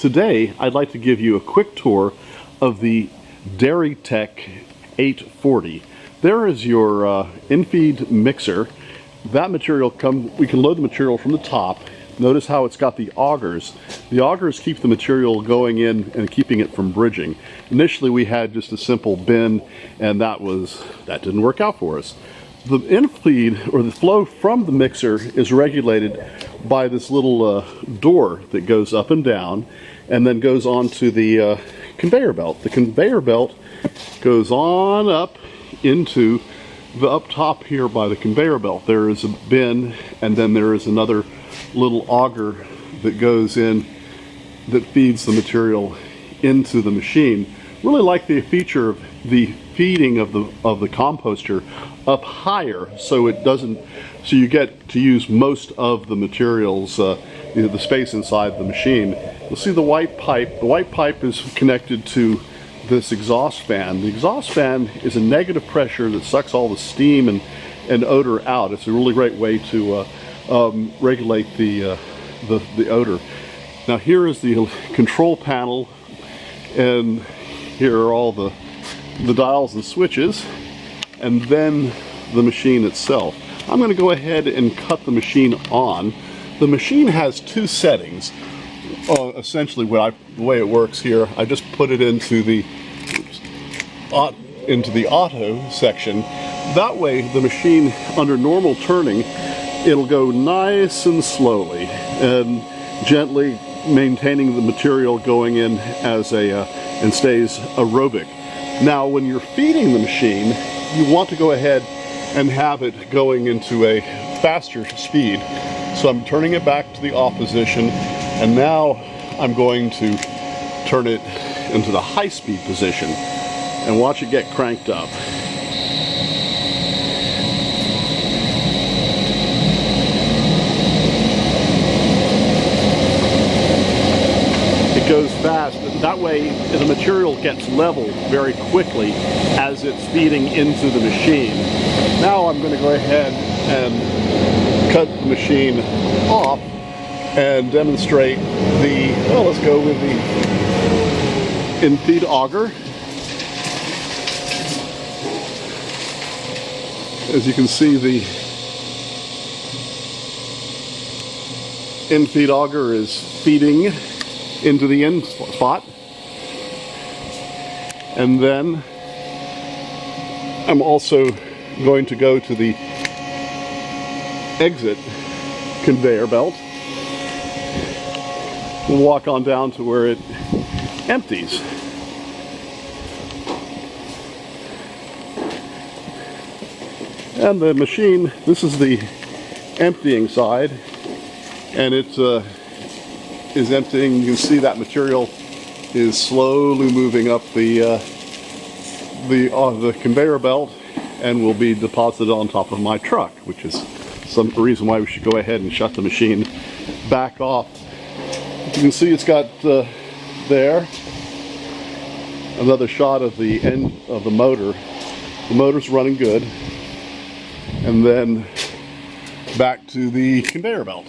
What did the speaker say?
Today, I'd like to give you a quick tour of the DTEc 840. There is your in-feed mixer. That material we can load the material from the top. Notice how it's got the augers. The augers keep the material going in and keeping it from bridging. Initially we had just a simple bin, and that didn't work out for us. The in-feed, or the flow from the mixer, is regulated by this little door that goes up and down and then goes on to the conveyor belt. The conveyor belt goes on up into the up top here by the conveyor belt. There is a bin, and then there is another little auger that goes in that feeds the material into the machine. Really like the feature of the feeding of the composter up higher, so you get to use most of the materials, the space inside the machine. You'll see the white pipe. The white pipe is connected to this exhaust fan. The exhaust fan is a negative pressure that sucks all the steam and odor out. It's a really great way to regulate the odor. Now here is the control panel, and here are all the dials and switches, and then the machine itself. I'm going to go ahead and cut the machine on. The machine has two settings. Essentially the way it works here, I just put it into the auto section. That way the machine, under normal turning, it'll go nice and slowly and gently, maintaining the material going in as and stays aerobic. Now when you're feeding the machine, you want to go ahead and have it going into a faster speed. So I'm turning it back to the off position, and now I'm going to turn it into the high speed position and watch it get cranked up. It goes fast, and that way the material gets level very quickly as it's feeding into the machine. Now I'm going to go ahead and cut the machine off and demonstrate let's go with the in-feed auger. As you can see, the in-feed auger is feeding into the end spot, and then I'm also going to go to the exit conveyor belt. We'll walk on down to where it empties. And the machine, this is the emptying side, and it is emptying. You can see that material is slowly moving up the conveyor belt and will be deposited on top of my truck, which is some reason why we should go ahead and shut the machine back off. You can see it's got there another shot of the end of the motor. The motor's running good, and then back to the conveyor belt.